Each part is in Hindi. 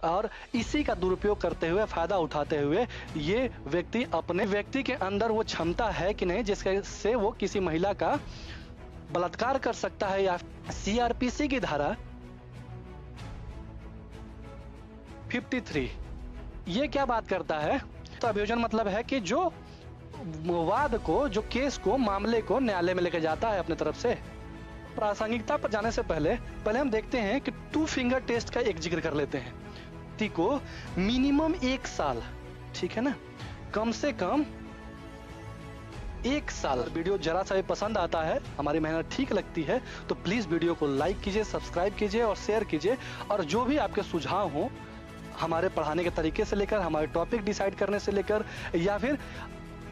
और इसी का दुरुपयोग करते हुए, फायदा उठाते हुए ये व्यक्ति अपने व्यक्ति के अंदर वो क्षमता है कि नहीं जिसके से वो किसी महिला का बलात्कार कर सकता है, या सीआरपीसी की धारा 53 ये क्या बात करता है? तो अभियोजन मतलब है कि जो वाद को, जो केस को, मामले को न्यायालय में लेकर जाता है अपने तरफ से। प्रासंगिकता पर जाने से पहले हम देखते हैं कि 2 फिंगर टेस्ट का एक जिक्र कर लेते हैं। व्यक्ति को मिनिमम 1 साल, ठीक है ना, कम से कम 1 साल। वीडियो जरा सा भी पसंद आता है, हमारी मेहनत ठीक लगती है, तो प्लीज वीडियो को लाइक कीजिए, सब्सक्राइब कीजिए और शेयर कीजिए। और जो भी आपके सुझाव हो, हमारे पढ़ाने के तरीके से लेकर, हमारे टॉपिक डिसाइड करने से लेकर, या फिर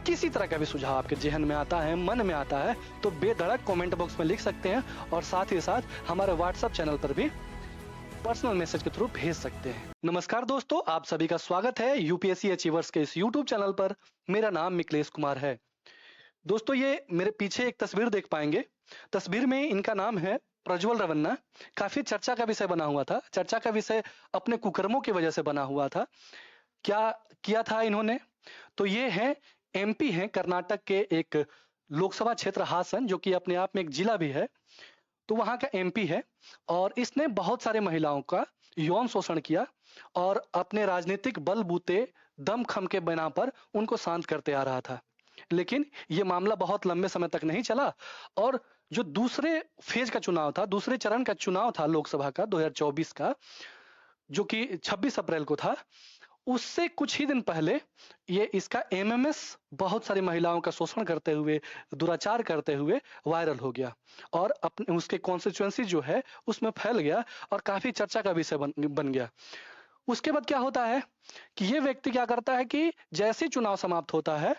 किसी तरह का भी सुझाव आपके जहन में आता है, मन में आता है, तो बेधड़क कमेंट बॉक्स में लिख सकते हैं। और साथ ही साथ हमारे व्हाट्सएप चैनल पर भी पर्सनल मैसेज के थ्रू भेज सकते हैं। नमस्कार दोस्तों, आप सभी का स्वागत है यूपीएससी अचीवर्स के इस यूट्यूब चैनल पर। मेरा नाम मिकलेश कुमार है। दोस्तों, ये मेरे पीछे एक तस्वीर देख पाएंगे। तस्वीर में इनका नाम है प्रज्वल रवन्ना। काफी चर्चा का विषय बना हुआ था। चर्चा का विषय अपने कुकर्मों की वजह से बना हुआ था। क्या किया था इन्होंने? तो ये है एमपी हैं, कर्नाटक के एक लोकसभा क्षेत्र हासन, जो कि अपने आप में एक जिला भी है, तो वहां का एमपी है। और इसने बहुत सारे महिलाओं का यौन शोषण किया और अपने राजनीतिक बलबूते, दमखम के बिना पर उनको शांत करते आ रहा था। लेकिन यह मामला बहुत लंबे समय तक नहीं चला और जो दूसरे फेज का चुनाव था, दूसरे चरण का चुनाव था लोकसभा का 2024 का, जो कि 26 अप्रैल को था, उससे कुछ ही दिन पहले ये इसका एमएमएस बहुत सारी महिलाओं का शोषण करते हुए, दुराचार करते हुए वायरल हो गया और अपने उसके कॉन्स्टिट्यूएंसी जो है उसमें फैल गया और काफी चर्चा का विषय बन गया। उसके बाद क्या होता है कि ये व्यक्ति क्या करता है कि जैसे ही चुनाव समाप्त होता है,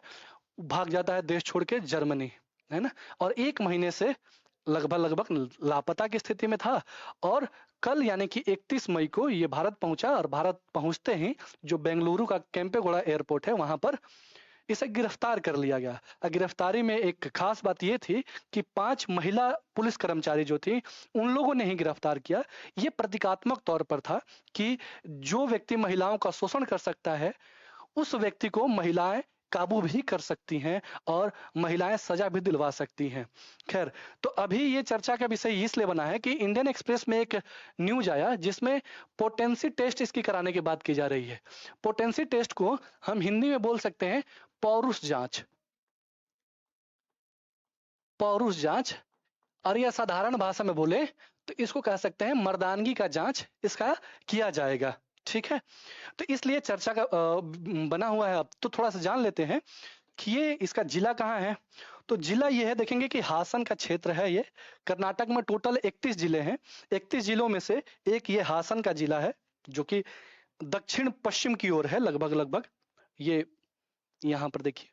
भाग जाता है देश छोड़ के जर्मनी, है ना, और 1 महीने से लगभग लापता की स्थिति में था। और कल यानी कि 31 मई को ये भारत पहुंचा और भारत पहुंचते ही जो बेंगलुरु का केंपेगौड़ा एयरपोर्ट है वहां पर इसे गिरफ्तार कर लिया गया। गिरफ्तारी में एक खास बात यह थी कि 5 महिला पुलिस कर्मचारी जो थी उन लोगों ने ही गिरफ्तार किया। यह प्रतीकात्मक तौर पर था कि जो व्यक्ति महिलाओं का शोषण कर सकता है, उस व्यक्ति को महिलाएं काबू भी कर सकती हैं और महिलाएं सजा भी दिलवा सकती हैं। खैर, तो अभी ये चर्चा का विषय इसलिए बना है कि इंडियन एक्सप्रेस में एक न्यूज आया जिसमें पोटेंसी टेस्ट इसकी कराने की बात की जा रही है। पोटेंसी टेस्ट को हम हिंदी में बोल सकते हैं पौरुष जांच। पौरुष जांच, और यह साधारण भाषा में बोले तो इसको कह सकते हैं मर्दानगी का जांच इसका किया जाएगा। ठीक है, तो इसलिए चर्चा का बना हुआ है। अब तो थोड़ा सा जान लेते हैं कि ये इसका जिला कहाँ है। तो जिला ये है, देखेंगे कि हासन का क्षेत्र है। ये कर्नाटक में टोटल 31 जिले हैं। 31 जिलों में से एक ये हासन का जिला है, जो कि दक्षिण पश्चिम की ओर है लगभग। ये यहाँ पर देखिए,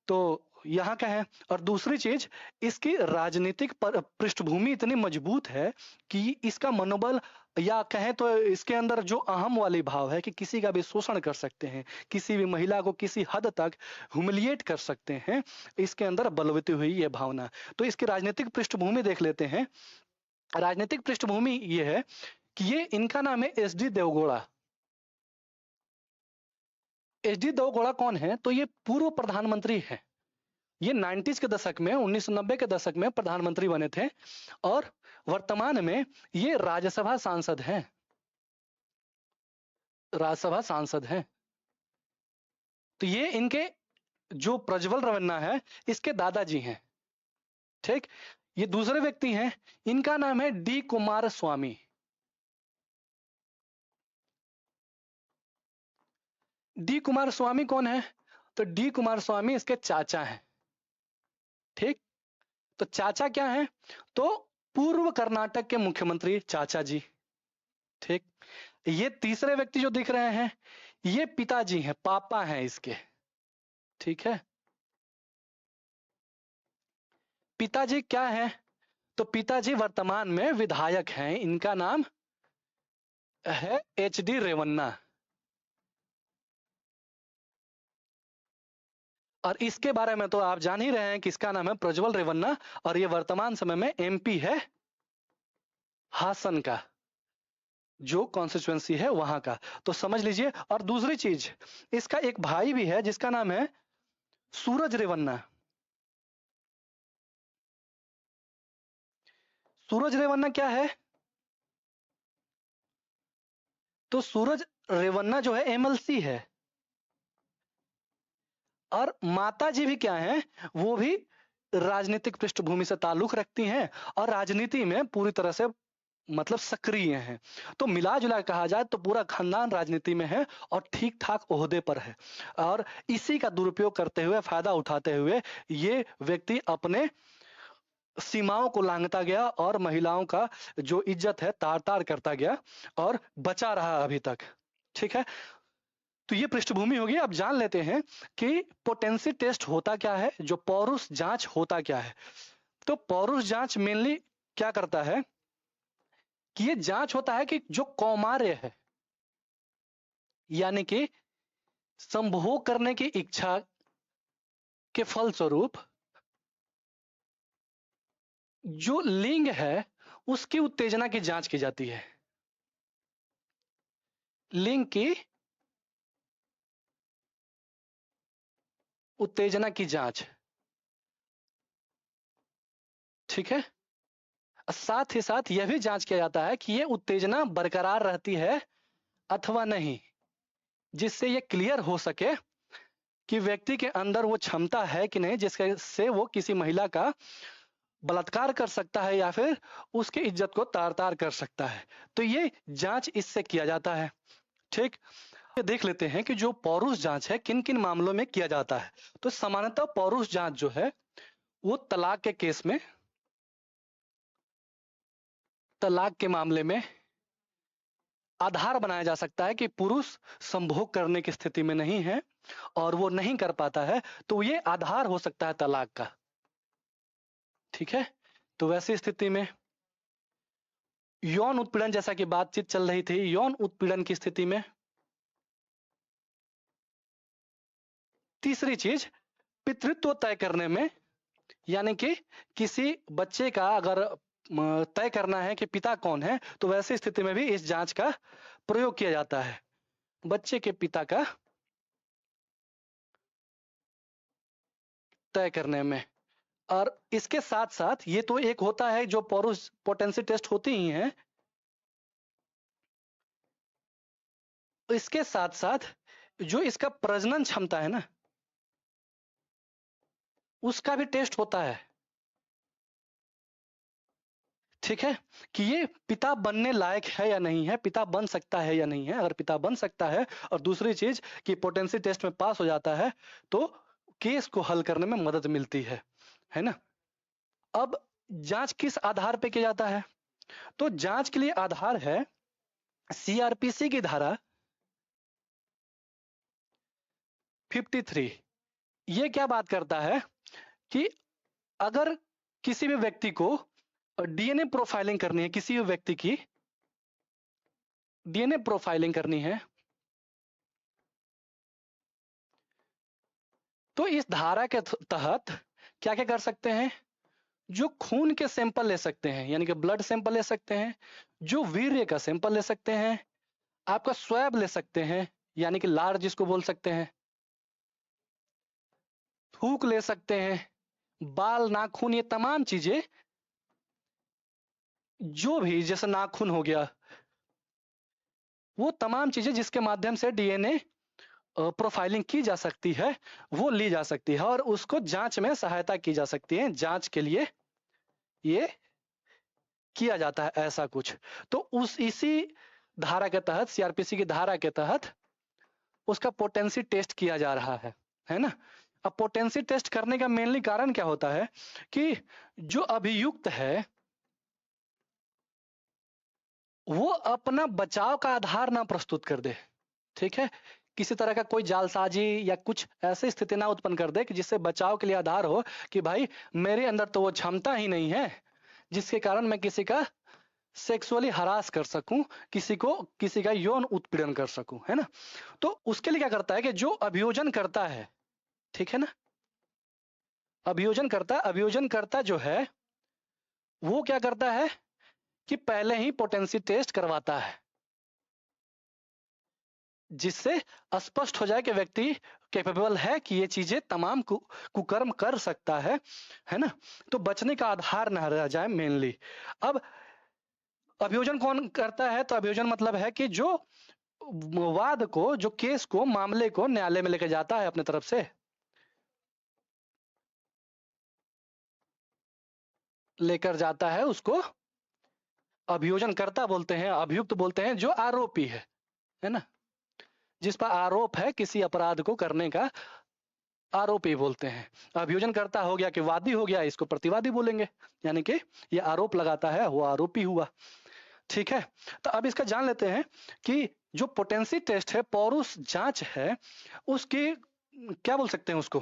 तो यहाँ का है। और दूसरी चीज, इसकी राजनीतिक पृष्ठभूमि इतनी मजबूत है कि इसका मनोबल, या कहें तो इसके अंदर जो अहम वाली भाव है कि किसी का भी शोषण कर सकते हैं, किसी भी महिला को किसी हद तक ह्यूमिलिएट कर सकते हैं, इसके अंदर बलवती हुई ये भावना। तो इसकी राजनीतिक पृष्ठभूमि देख लेते हैं। राजनीतिक पृष्ठभूमि ये है कि ये इनका नाम है एचडी देवगौड़ा। एचडी देवगौड़ा कौन है? तो ये पूर्व प्रधानमंत्री है। ये 90s के दशक में, 1990 के दशक में प्रधानमंत्री बने थे और वर्तमान में ये राज्यसभा सांसद हैं। राज्यसभा सांसद हैं। तो ये इनके जो प्रज्वल रवन्ना है, इसके दादाजी हैं। ठीक, ये दूसरे व्यक्ति हैं, इनका नाम है डी कुमार स्वामी। डी कुमार स्वामी कौन है? तो डी कुमार स्वामी इसके चाचा हैं। ठीक, तो चाचा क्या है? तो पूर्व कर्नाटक के मुख्यमंत्री चाचा जी। ठीक, ये तीसरे व्यक्ति जो दिख रहे हैं, ये पिताजी हैं, पापा हैं इसके। ठीक है, पिताजी क्या है? तो पिताजी वर्तमान में विधायक हैं। इनका नाम है एच डी रेवन्ना। और इसके बारे में तो आप जान ही रहे हैं कि इसका नाम है प्रज्वल रेवन्ना और ये वर्तमान समय में एमपी है हासन का। जो कॉन्स्टिट्यूएंसी है वहां का, तो समझ लीजिए। और दूसरी चीज, इसका एक भाई भी है जिसका नाम है सूरज रेवन्ना। सूरज रेवन्ना क्या है? तो सूरज रेवन्ना जो है एमएलसी है, और माता जी भी क्या है, वो भी राजनीतिक पृष्ठभूमि से ताल्लुक रखती हैं और राजनीति में पूरी तरह से मतलब सक्रिय हैं। तो मिला जुला कहा जाए तो पूरा खानदान राजनीति में है और ठीक ठाक ओहदे पर है, और इसी का दुरुपयोग करते हुए, फायदा उठाते हुए ये व्यक्ति अपने सीमाओं को लांघता गया और महिलाओं का जो इज्जत है तार तार करता गया और बचा रहा अभी तक। ठीक है, तो ये पृष्ठभूमि होगी। अब जान लेते हैं कि पोटेंसी टेस्ट होता क्या है, जो पौरुष जांच होता क्या है। तो पौरुष जांच मेनली क्या करता है कि ये जांच होता है कि जो कौमार्य है, यानी कि संभोग करने की इच्छा के फलस्वरूप जो लिंग है उसकी उत्तेजना की जांच की जाती है। लिंग की उत्तेजना की जांच, ठीक है। साथ ही साथ यह भी जांच किया जाता है कि यह उत्तेजना बरकरार रहती है अथवा नहीं, जिससे यह क्लियर हो सके कि व्यक्ति के अंदर वो क्षमता है कि नहीं जिसके से वो किसी महिला का बलात्कार कर सकता है या फिर उसकी इज्जत को तार तार कर सकता है। तो ये जांच इससे किया जाता है। ठीक, ये देख लेते हैं कि जो पौरुष जांच है किन किन मामलों में किया जाता है। तो सामान्यतः पौरुष जांच जो है वो तलाक के केस में, तलाक के मामले में आधार बनाया जा सकता है कि पुरुष संभोग करने की स्थिति में नहीं है और वो नहीं कर पाता है, तो ये आधार हो सकता है तलाक का। ठीक है, तो वैसी स्थिति में यौन उत्पीड़न, जैसा कि बातचीत चल रही थी, यौन उत्पीड़न की स्थिति में तीसरी चीज पितृत्व तय करने में, यानी कि किसी बच्चे का अगर तय करना है कि पिता कौन है, तो वैसी स्थिति में भी इस जांच का प्रयोग किया जाता है, बच्चे के पिता का तय करने में। और इसके साथ साथ ये तो एक होता है जो पौरुष पोटेंसी टेस्ट होती ही है, इसके साथ साथ जो इसका प्रजनन क्षमता है ना, उसका भी टेस्ट होता है। ठीक है, कि ये पिता बनने लायक है या नहीं है, पिता बन सकता है या नहीं है। अगर पिता बन सकता है और दूसरी चीज कि पोटेंसी टेस्ट में पास हो जाता है तो केस को हल करने में मदद मिलती है ना। अब जांच किस आधार पे किया जाता है? तो जांच के लिए आधार है सीआरपीसी की धारा 53। ये क्या बात करता है कि अगर किसी भी व्यक्ति को डीएनए प्रोफाइलिंग करनी है, किसी भी व्यक्ति की डीएनए प्रोफाइलिंग करनी है, तो इस धारा के तहत क्या क्या कर सकते हैं? जो खून के सैंपल ले सकते हैं, यानी कि ब्लड सैंपल ले सकते हैं, जो वीर्य का सैंपल ले सकते हैं, आपका स्वैब ले सकते हैं, यानी कि लार जिसको बोल सकते हैं, थूक ले सकते हैं, बाल, नाखून, ये तमाम चीजें, जो भी जैसे नाखून हो गया, वो तमाम चीजें जिसके माध्यम से डीएनए प्रोफाइलिंग की जा सकती है, वो ली जा सकती है और उसको जांच में सहायता की जा सकती है। जांच के लिए ये किया जाता है ऐसा कुछ। तो उस इसी धारा के तहत, सीआरपीसी की धारा के तहत उसका पोटेंसी टेस्ट किया जा रहा है ना। अब पोटेंसी टेस्ट करने का मेनली कारण क्या होता है कि जो अभियुक्त है वो अपना बचाव का आधार ना प्रस्तुत कर दे। ठीक है, किसी तरह का कोई जालसाजी या कुछ ऐसी स्थिति ना उत्पन्न कर दे कि जिससे बचाव के लिए आधार हो कि भाई मेरे अंदर तो वो क्षमता ही नहीं है जिसके कारण मैं किसी का सेक्सुअली हरास कर सकूं, किसी का यौन उत्पीड़न कर सकूं, है ना। तो उसके लिए क्या करता है कि जो अभियोजन करता है, ठीक है ना, अभियोजन करता जो है वो क्या करता है कि पहले ही पोटेंसी टेस्ट करवाता है। जिससे स्पष्ट हो जाए कि व्यक्ति कैपेबल है कि ये चीजें तमाम कुकर्म कर सकता है ना। तो बचने का आधार न रह जाए मेनली। अब अभियोजन कौन करता है? तो अभियोजन मतलब है कि जो वाद को, जो केस को, मामले को न्यायालय में लेकर जाता है अपने तरफ से, लेकर जाता है, उसको अभियोजन करता बोलते हैं, अभियुक्त बोलते हैं, जो आरोपी है ना, जिस पर आरोप है किसी अपराध को करने का, आरोपी बोलते हैं। अभियोजन करता हो गया कि वादी हो गया, इसको प्रतिवादी बोलेंगे, यानी कि ये आरोप लगाता है वो आरोपी हुआ। ठीक है, तो अब इसका जान लेते हैं कि जो पोटेंसी टेस्ट है, पौरुष जांच है, उसकी क्या बोल सकते हैं उसको,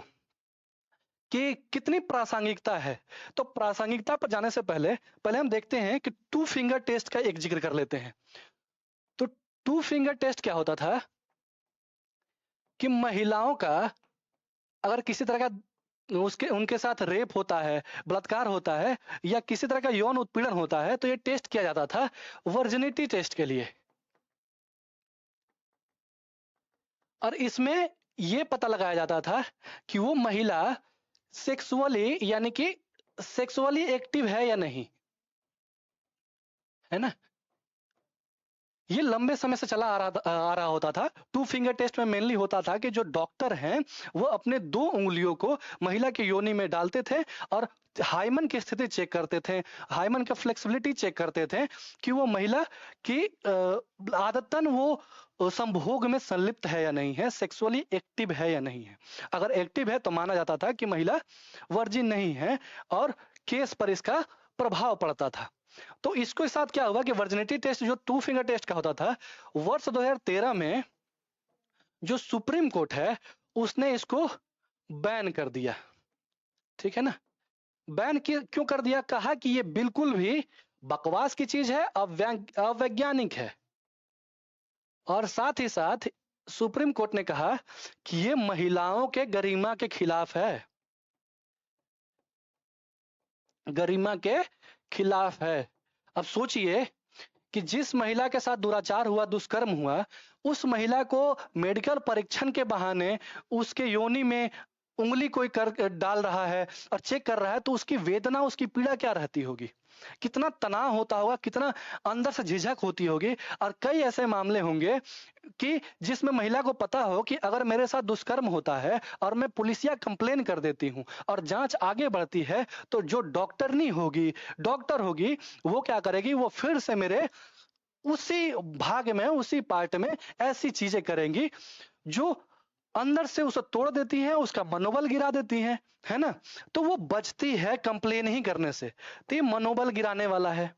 कि कितनी प्रासंगिकता है। तो प्रासंगिकता पर जाने से पहले पहले हम देखते हैं कि टू फिंगर टेस्ट का एक जिक्र कर लेते हैं। तो टू फिंगर टेस्ट क्या होता था कि महिलाओं का अगर किसी तरह का उसके उनके साथ रेप होता है, बलात्कार होता है, या किसी तरह का यौन उत्पीड़न होता है, तो ये टेस्ट किया जाता था वर्जिनिटी टेस्ट के लिए। और इसमें यह पता लगाया जाता था कि वो महिला सेक्सुअली, यानी कि सेक्सुअली एक्टिव है या नहीं, है ना। ये लंबे समय से चला आ रहा होता था। टू फिंगर टेस्ट में मेनली होता था कि जो डॉक्टर हैं वो अपने 2 उंगलियों को महिला के योनि में डालते थे और हाइमन की स्थिति चेक करते थे, हाइमन का फ्लेक्सिबिलिटी चेक करते थे कि वो महिला की आदतन वो संभोग में संलिप्त है या नहीं है, सेक्सुअली एक्टिव है या नहीं है। अगर एक्टिव है तो माना जाता था कि महिला वर्जिन नहीं है और केस पर इसका प्रभाव पड़ता था। तो इसके साथ क्या हुआ कि वर्जिनिटी टेस्ट जो टू फिंगर टेस्ट का होता था, वर्ष 2013 में जो सुप्रीम कोर्ट है उसने इसको बैन कर दिया। ठीक है ना, बैन क्यों कर दिया? कहा कि ये बिल्कुल भी बकवास की चीज है, अवैज्ञानिक है। और साथ ही साथ सुप्रीम कोर्ट ने कहा कि ये महिलाओं के गरिमा के खिलाफ है, गरिमा के खिलाफ है। अब सोचिए कि जिस महिला के साथ दुराचार हुआ, दुष्कर्म हुआ, उस महिला को मेडिकल परीक्षण के बहाने उसके योनि में उंगली कोई कर डाल रहा है और चेक कर रहा है, तो उसकी वेदना, उसकी पीड़ा क्या रहती होगी, कितना तनाव होता होगा, कितना अंदर से झिझक होती होगी। और कई ऐसे मामले होंगे कि जिसमें महिला को पता हो कि अगर मेरे साथ दुष्कर्म होता है और मैं पुलिसिया कंप्लेन कर देती हूं और जांच आगे बढ़ती है, तो जो डॉक्टरनी होगी, डॉक्टर होगी, वो क्या करेगी, वो फिर से मेरे उसी भाग में, उसी पार्ट में ऐसी चीजें करेंगी जो अंदर से उसे तोड़ देती है, उसका मनोबल गिरा देती है ना। तो वो बचती है कंप्लेन ही करने से। तो ये मनोबल गिराने वाला है,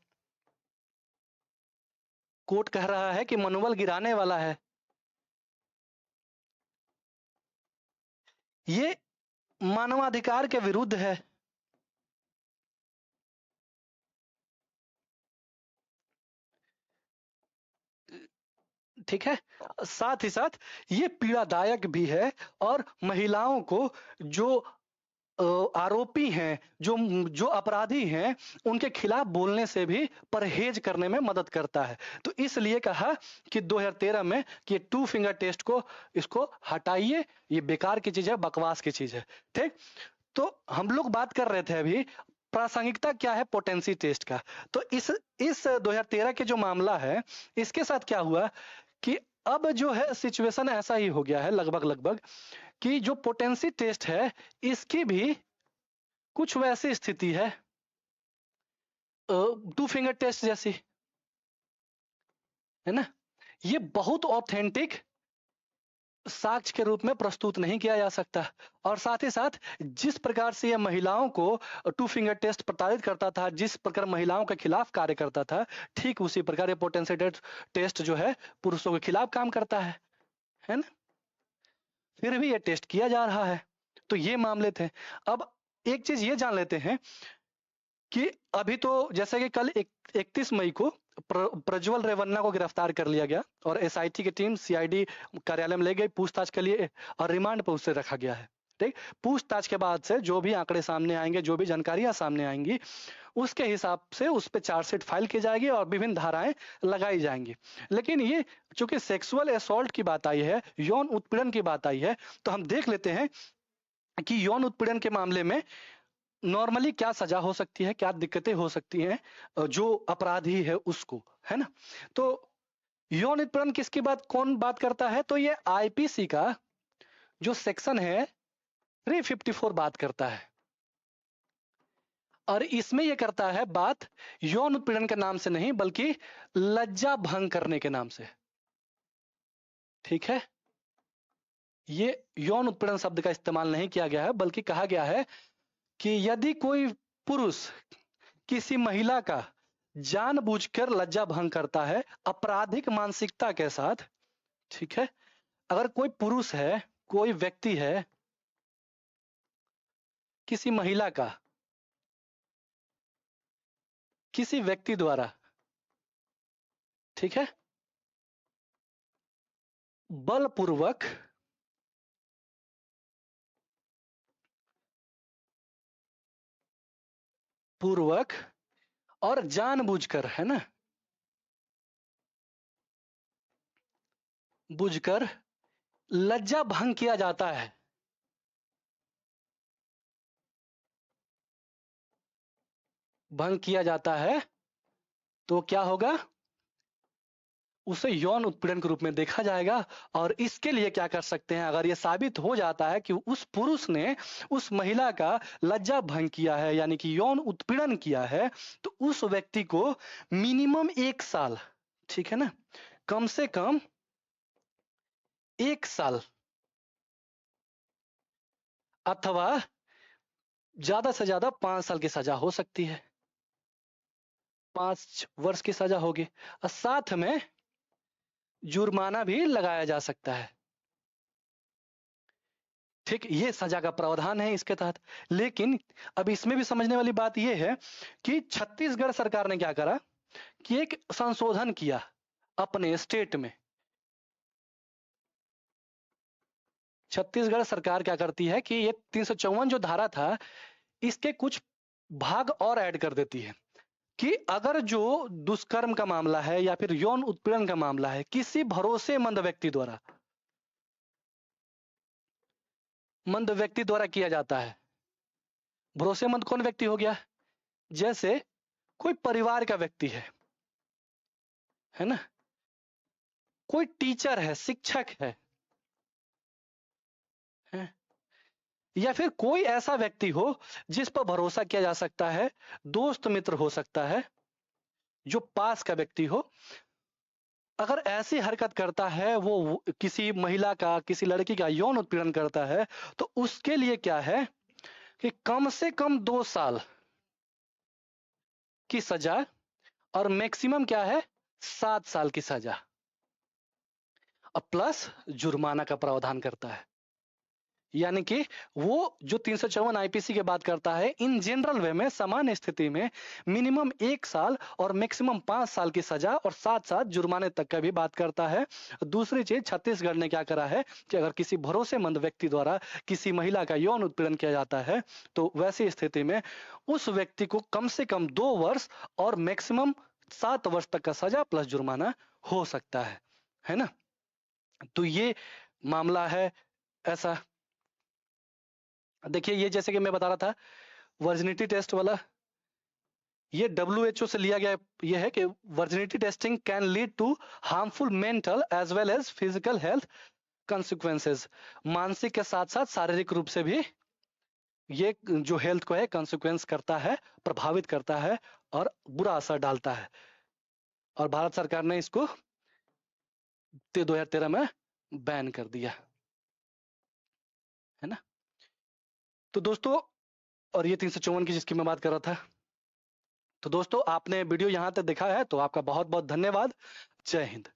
कोर्ट कह रहा है कि मनोबल गिराने वाला है। ये मानवाधिकार के विरुद्ध है। ठीक है, साथ ही साथ ये पीड़ादायक भी है और महिलाओं को जो आरोपी हैं, जो जो अपराधी हैं, उनके खिलाफ बोलने से भी परहेज करने में मदद करता है। तो इसलिए कहा कि 2013 में कि ये टू फिंगर टेस्ट को, इसको हटाइए, ये बेकार की चीज है, बकवास की चीज है। ठीक, तो हम लोग बात कर रहे थे अभी प्रासंगिकता क्या है पोटेंसी टेस्ट का। तो इस 2013 के जो मामला है, इसके साथ क्या हुआ कि अब जो है सिचुएशन ऐसा ही हो गया है लगभग लगभग कि जो पोटेंसी टेस्ट है इसकी भी कुछ वैसी स्थिति है टू फिंगर टेस्ट जैसी, है ना। ये बहुत ऑथेंटिक साक्ष्य के रूप में प्रस्तुत नहीं किया जा सकता। और साथ ही साथ जिस प्रकार से यह महिलाओं को टू फिंगर टेस्ट प्रताड़ित करता था, जिस प्रकार महिलाओं के खिलाफ कार्य करता था, ठीक उसी प्रकार ये पोटेंसी टेस्ट जो है पुरुषों के खिलाफ काम करता है ना। फिर भी ये टेस्ट किया जा रहा है। तो ये मामले थे। अब एक चीज ये जान लेते हैं कि अभी तो जैसे कि कल 31 मई को प्रज्वल रेवन्ना को गिरफ्तार कर लिया गया और एसआईटी की टीम सीआईडी कार्यालय में ले गई पूछताछ के लिए और रिमांड पर उसे रखा गया है। ठीक, पूछताछ के बाद से जो भी आंकड़े सामने आएंगे, जो भी जानकारियां सामने आएंगी, उसके हिसाब से उस पर चार्जशीट फाइल की जाएगी और विभिन्न धाराएं लगाई जाएंगी। लेकिन ये चूंकि सेक्सुअल असॉल्ट की बात आई है, यौन उत्पीड़न की बात आई है, तो हम देख लेते हैं कि यौन उत्पीड़न के मामले में नॉर्मली क्या सजा हो सकती है, क्या दिक्कतें हो सकती हैं जो अपराधी है उसको, है ना। तो यौन उत्पीड़न किसकी बात, कौन बात करता है, तो ये आईपीसी का जो सेक्शन है 354 बात करता है, और इसमें यह करता है बात यौन उत्पीड़न के नाम से नहीं, बल्कि लज्जा भंग करने के नाम से। ठीक है, ये यौन उत्पीड़न शब्द का इस्तेमाल नहीं किया गया है, बल्कि कहा गया है कि यदि कोई पुरुष किसी महिला का जानबूझकर लज्जा भंग करता है आपराधिक मानसिकता के साथ, ठीक है, अगर कोई पुरुष है, कोई व्यक्ति है, किसी महिला का किसी व्यक्ति द्वारा, ठीक है, बलपूर्वक और जानबूझकर, है ना, बुझकर लज्जा भंग किया जाता है, भंग किया जाता है, तो क्या होगा, उसे यौन उत्पीड़न के रूप में देखा जाएगा। और इसके लिए क्या कर सकते हैं, अगर यह साबित हो जाता है कि उस पुरुष ने उस महिला का लज्जा भंग किया है, यानी कि यौन उत्पीड़न किया है, तो उस व्यक्ति को मिनिमम 1 साल, ठीक है ना, कम से कम 1 साल अथवा ज्यादा से ज्यादा 5 साल की सजा हो सकती है, 5 वर्ष की सजा होगी, और साथ में जुर्माना भी लगाया जा सकता है। ठीक, ये सजा का प्रावधान है इसके तहत। लेकिन अब इसमें भी समझने वाली बात यह है कि छत्तीसगढ़ सरकार ने क्या करा कि एक संशोधन किया अपने स्टेट में। छत्तीसगढ़ सरकार क्या करती है कि ये 354 जो धारा था, इसके कुछ भाग और ऐड कर देती है कि अगर जो दुष्कर्म का मामला है या फिर यौन उत्पीड़न का मामला है किसी भरोसेमंद व्यक्ति द्वारा किया जाता है। भरोसेमंद कौन व्यक्ति हो गया, जैसे कोई परिवार का व्यक्ति है ना, कोई टीचर है, शिक्षक है, या फिर कोई ऐसा व्यक्ति हो जिस पर भरोसा किया जा सकता है, दोस्त मित्र हो सकता है, जो पास का व्यक्ति हो, अगर ऐसी हरकत करता है, वो किसी महिला का, किसी लड़की का यौन उत्पीड़न करता है, तो उसके लिए क्या है कि कम से कम 2 साल की सजा और मैक्सिमम क्या है 7 साल की सजा, और प्लस जुर्माना का प्रावधान करता है। यानी कि वो जो 354 आईपीसी की बात करता है, इन जनरल वे में, सामान्य स्थिति में मिनिमम 1 साल और मैक्सिमम 5 साल की सजा और साथ साथ जुर्माने तक का भी बात करता है। दूसरी चीज, छत्तीसगढ़ ने क्या करा है कि अगर किसी भरोसेमंद व्यक्ति द्वारा किसी महिला का यौन उत्पीड़न किया जाता है, तो वैसी स्थिति में उस व्यक्ति को कम से कम 2 वर्ष और मैक्सिमम 7 वर्ष तक का सजा प्लस जुर्माना हो सकता है ना। तो ये मामला है ऐसा। देखिए, ये जैसे कि मैं बता रहा था वर्जिनिटी टेस्ट वाला, ये WHO से लिया गया ये है कि virginity testing can lead to harmful mental as well as physical health consequences. मानसिक के साथ साथ शारीरिक रूप से भी ये जो हेल्थ को है कंसिक्वेंस करता है, प्रभावित करता है और बुरा असर डालता है। और भारत सरकार ने इसको 2013 में बैन कर दिया, है ना। तो दोस्तों, और ये 354 की जिसकी मैं बात कर रहा था, तो दोस्तों आपने वीडियो यहां तक देखा है तो आपका बहुत बहुत धन्यवाद। जय हिंद।